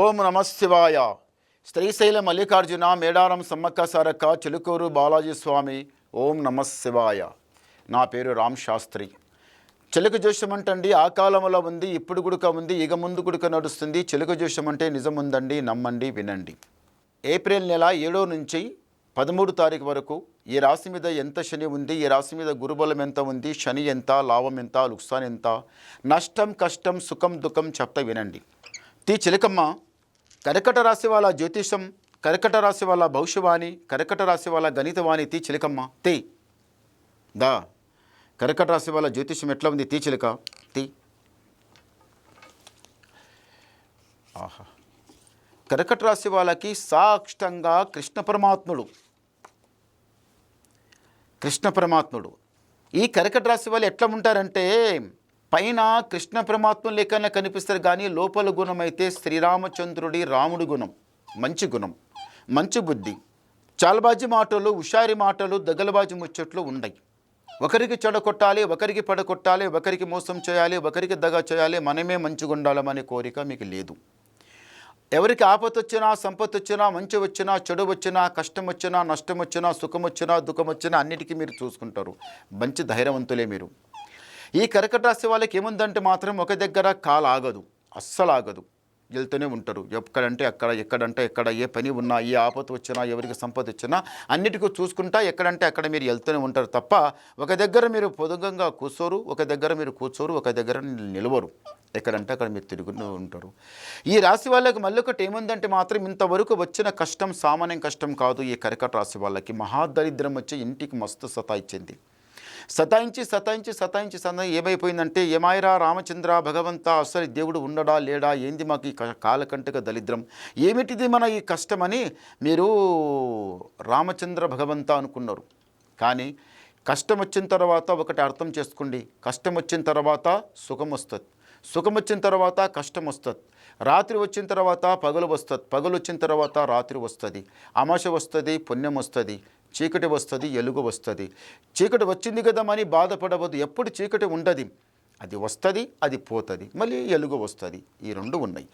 ఓం నమశివాయ. శ్రీశైల మల్లికార్జున మేడారం సమ్మక్క సారక్క చిలుకూరు బాలాజీ స్వామి. ఓం నమశివాయ. నా పేరు రామ్ శాస్త్రి. చిలుక జోషం అంటండి ఆ కాలంలో ఉంది, ఇప్పుడు గుడుక ఉంది, ఇక ముందు గుడుక నడుస్తుంది. చిలుక జోషం అంటే నిజముందండి, నమ్మండి, వినండి. ఏప్రిల్ నెల 7 నుంచి 13 తారీఖు వరకు ఈ రాశి మీద ఎంత శని ఉంది, ఈ రాశి మీద గురుబలం ఎంత ఉంది, శని ఎంత, లాభం ఎంత, లుక్సాన్ ఎంత, నష్టం, కష్టం, సుఖం, దుఃఖం చెప్తా వినండి. తీ చిలకమ్మ, కర్కట రాశి వాళ్ళ జ్యోతిషం, కర్కట రాశి వాళ్ళ భవిష్యవాణి, కర్కట రాశి వాళ్ళ గణితవాణి. తీ చిలకమ్మ తీ దా. కర్కట రాశి వాళ్ళ జ్యోతిషం ఎట్లా ఉంది? తీ చిలక తీ. ఆహా, కర్కట రాశి వాళ్ళకి సాక్షాత్తంగా కృష్ణ పరమాత్ముడు. ఈ కర్కట రాశి వాళ్ళు ఎట్లా ఉంటారంటే, పైన కృష్ణ పరమాత్మ లేకనే కనిపిస్తారు, కానీ లోపల గుణం అయితే శ్రీరామచంద్రుడి రాముడి గుణం, మంచి గుణం, మంచి బుద్ధి, చాలబాజీ మాటలు, హుషారి మాటలు, దగలబాజీ ముచ్చట్లు ఉన్నాయి. ఒకరికి చెడగొట్టాలి, ఒకరికి పడగొట్టాలి, ఒకరికి మోసం చేయాలి, ఒకరికి దగ చేయాలి, మనమే మంచిగా ఉండాలనే కోరిక మీకు లేదు. ఎవరికి ఆపద వచ్చినా, సంపత్తి వచ్చినా, మంచి వచ్చినా, చెడు వచ్చినా, కష్టం వచ్చినా, నష్టం వచ్చినా, సుఖం వచ్చినా, దుఃఖం వచ్చినా అన్నిటికీ మీరు చూసుకుంటారు. మంచి ధైర్యవంతులే మీరు. ఈ కర్కట రాశి వాళ్ళకి ఏముందంటే మాత్రం ఒక దగ్గర కాలు ఆగదు, అస్సలు ఆగదు, వెళ్తూనే ఉంటారు. ఎక్కడంటే అక్కడ, ఎక్కడంటే ఎక్కడ, ఏ పని ఉన్నా, ఏ ఆపద వచ్చినా, ఎవరికి సంపద వచ్చినా అన్నిటికీ చూసుకుంటా ఎక్కడంటే అక్కడ మీరు వెళ్తూనే ఉంటారు తప్ప ఒక దగ్గర మీరు పొదుగంగా కూర్చోరు, ఒక దగ్గర మీరు కూర్చోరు, ఒక దగ్గర నిలవరు. ఎక్కడంటే అక్కడ మీరు తిరుగుతూ ఉంటారు. ఈ రాశి వాళ్ళకి మళ్ళీ ఒకటి ఏముందంటే మాత్రం ఇంతవరకు వచ్చిన కష్టం సామాన్యం కష్టం కాదు. ఈ కర్కట రాశి వాళ్ళకి మహాదరిద్రం వచ్చి ఇంటికి మస్తు సతాయించింది. సతాయించి ఏమైపోయిందంటే, ఏమాయిరా రామచంద్ర భగవంత, అసలు దేవుడు ఉండడా లేడా, ఏంది మాకు ఈ కాలకంటక దరిద్రం, ఏమిటిది మన ఈ కష్టమని మీరు రామచంద్ర భగవంత అనుకున్నారు. కానీ కష్టం వచ్చిన తర్వాత ఒకటి అర్థం చేసుకోండి, కష్టం వచ్చిన తర్వాత సుఖం వస్తుంది, సుఖం వచ్చిన తర్వాత కష్టం వస్తుంది, రాత్రి వచ్చిన తర్వాత పగలు వస్తుంది, పగలు వచ్చిన తర్వాత రాత్రి వస్తుంది, అమావాస్య వస్తుంది, పుణ్యం వస్తుంది, చీకటి వస్తుంది, ఎలుగు వస్తుంది. చీకటి వచ్చింది కదా అని బాధపడవద్దు. ఎప్పుడు చీకటి ఉండదు, అది వస్తుంది, అది పోతుంది, మళ్ళీ ఎలుగు వస్తుంది. ఈ రెండు ఉన్నాయి.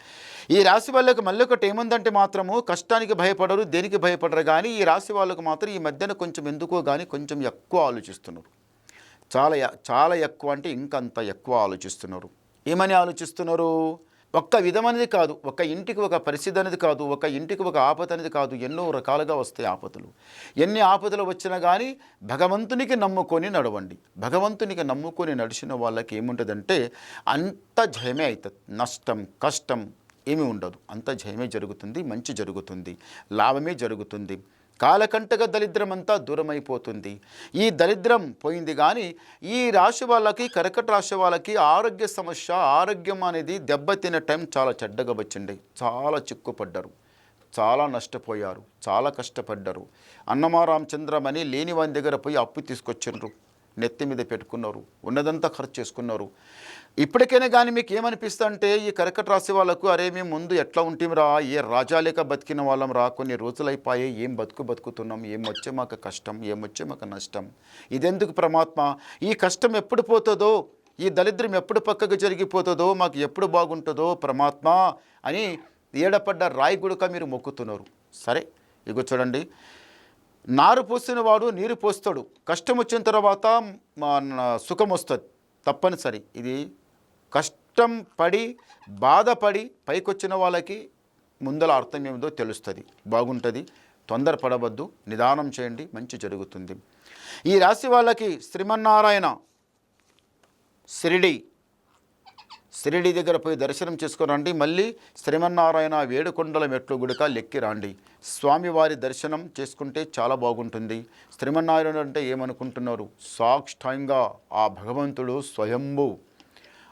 ఈ రాశి వాళ్ళకి మళ్ళీ ఒకటి ఏముందంటే మాత్రము, కష్టానికి భయపడరు, దేనికి భయపడరు. కానీ ఈ రాశి వాళ్ళకు మాత్రం ఈ మధ్యన కొంచెం ఎందుకో కానీ కొంచెం ఎక్కువ ఆలోచిస్తున్నారు. చాలా ఎక్కువ అంటే ఇంకంత ఎక్కువ ఆలోచిస్తున్నారు. ఏమని ఆలోచిస్తున్నారు? ఒక్క విధమనేది కాదు, ఒక ఇంటికి ఒక పరిస్థితి అనేది కాదు, ఒక ఇంటికి ఒక ఆపద అనేది కాదు, ఎన్నో రకాలుగా వస్తాయి ఆపదలు. ఎన్ని ఆపదలు వచ్చినా కానీ భగవంతునికి నమ్ముకొని నడవండి. భగవంతునికి నమ్ముకొని నడిచిన వాళ్ళకి ఏముంటుందంటే అంత జయమే అవుతుంది. నష్టం, కష్టం ఏమీ ఉండదు, అంత జయమే జరుగుతుంది, మంచి జరుగుతుంది, లాభమే జరుగుతుంది. కాలకంటక దరిద్రం అంతా దూరమైపోతుంది. ఈ దరిద్రం పోయింది. కానీ ఈ రాశి వాళ్ళకి, కర్కట రాశి వాళ్ళకి ఆరోగ్య సమస్య, ఆరోగ్యం అనేది దెబ్బతిన్న టైం చాలా చెడ్డగా వచ్చింది. చాలా చిక్కుపడ్డారు, చాలా నష్టపోయారు, చాలా కష్టపడ్డారు. అన్నమారామచంద్రమని లేని వాని దగ్గర పోయి అప్పు తీసుకొచ్చిండ్రు, నెత్తి మీద పెట్టుకున్నారు, ఉన్నదంతా ఖర్చు చేసుకున్నారు. ఇప్పటికైనా కానీ మీకు ఏమనిపిస్తుంది అంటే, ఈ కర్కట రాశి వాళ్ళకు, అరే మేము ముందు ఎట్లా ఉంటేమిరా, ఏ రాజా లేక బతికిన వాళ్ళం రా, కొన్ని రోజులైపోయాయి, ఏం బతుకుతున్నాం, ఏమొచ్చే మాకు కష్టం, ఏమొచ్చే మాకు నష్టం, ఇదెందుకు పరమాత్మ, ఈ కష్టం ఎప్పుడు పోతుందో, ఈ దరిద్రం ఎప్పుడు పక్కకు జరిగిపోతుందో, మాకు ఎప్పుడు బాగుంటుందో పరమాత్మ అని ఏడపడ్డ రాయి గుడక మీరు మొక్కుతున్నారు. సరే, ఇగో చూడండి, నారు పోసిన వాడు నీరు పోస్తాడు, కష్టం వచ్చిన తర్వాత సుఖం వస్తుంది తప్పనిసరి. ఇది కష్టం పడి బాధపడి పైకొచ్చిన వాళ్ళకి ముందల అర్థం ఏమిదో తెలుస్తుంది, బాగుంటుంది. తొందరపడవద్దు, నిదానం చేయండి, మంచి జరుగుతుంది. ఈ రాశి వాళ్ళకి శ్రీమన్నారాయణ షిరిడి దగ్గర పోయి దర్శనం చేసుకొని రండి. మళ్ళీ శ్రీమన్నారాయణ ఏడుకొండల మెట్లు గుడిక లెక్కి రండి. స్వామివారి దర్శనం చేసుకుంటే చాలా బాగుంటుంది. శ్రీమన్నారాయణ అంటే ఏమనుకుంటున్నారు? సాక్షాత్తంగా ఆ భగవంతుడు స్వయంభూ.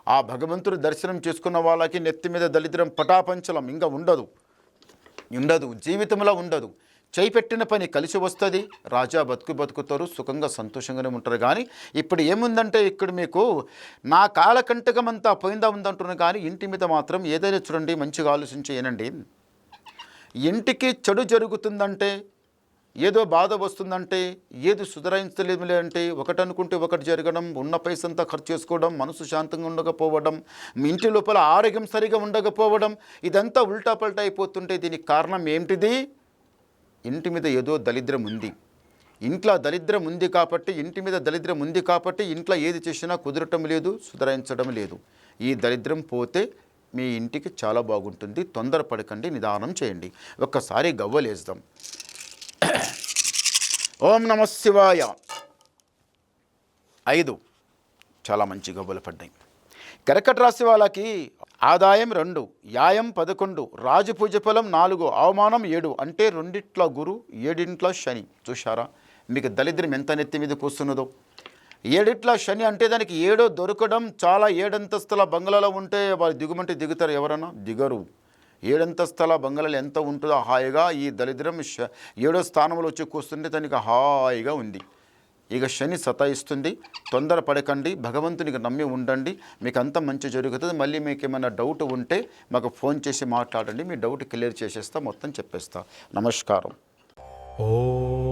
ఆ భగవంతుడు దర్శనం చేసుకున్న వాళ్ళకి నెత్తి మీద దరిద్రం పటాపంచలం ఇంకా ఉండదు, జీవితంలో ఉండదు. చేయి పెట్టిన పని కలిసి వస్తుంది, రాజా బతుకుతారు, సుఖంగా సంతోషంగానే ఉంటారు. కానీ ఇప్పుడు ఏముందంటే, ఇక్కడ మీకు నా కాలకంటకం అంతా పోయిందా ఉందంటున్నాను. కానీ ఇంటి మీద మాత్రం ఏదైనా చూడండి, మంచిగా ఆలోచించి ఏనండి, ఇంటికి చెడు జరుగుతుందంటే ఏదో బాధ వస్తుందంటే, ఏది సుధరించలేదు అంటే, ఒకటి అనుకుంటే ఒకటి జరగడం, ఉన్న పైసంతా ఖర్చు చేసుకోవడం, మనసు శాంతంగా ఉండకపోవడం, మీ ఇంటి లోపల ఆరోగ్యం సరిగా ఉండకపోవడం, ఇదంతా ఉల్టా పల్టా అయిపోతుంటే దీనికి కారణం ఏమిటిది? ఇంటి మీద ఏదో దరిద్రం ఉంది. ఇంట్లో దరిద్రం ఉంది కాబట్టి, ఇంటి మీద దరిద్రం ఉంది కాబట్టి ఇంట్లో ఏది చేసినా కుదరటం లేదు, సుధరించడం లేదు. ఈ దరిద్రం పోతే మీ ఇంటికి చాలా బాగుంటుంది. తొందరపడకండి, నిదానం చేయండి. ఒక్కసారి గవ్వలేద్దాం. ఓం నమ శివాయ. 5 చాలా మంచి గవ్వలు పడ్డాయి. కర్కట రాశి వాళ్ళకి ఆదాయం 2, యాయం 11, రాజపూజ ఫలం 4, అవమానం 7. అంటే 2 గురు, 7 శని. చూశారా మీకు దరిద్రం ఎంత నెత్తి మీద కూస్తున్నదో? 7 శని అంటే దానికి 7 దొరకడం చాలా. 7 అంతస్తుల బంగ్లాలో ఉంటే వాళ్ళు దిగుమంటే దిగుతారు? ఎవరన్నా దిగరు. 7 అంతస్తుల బంగ్లాలు ఎంత ఉంటుందో హాయిగా ఈ దరిద్రం 7వ స్థానంలో వచ్చి కూస్తుంటే దానికి హాయిగా ఉంది. ఇక శని సతాయిస్తుంది. తొందరపడకండి, భగవంతునికి నమ్మి ఉండండి, మీకు అంత మంచి జరుగుతుంది. మళ్ళీ మీకు ఏమైనా డౌట్ ఉంటే మాకు ఫోన్ చేసి మాట్లాడండి, మీ డౌట్ క్లియర్ చేసేస్తా, మొత్తం చెప్పేస్తా. నమస్కారం. ఓం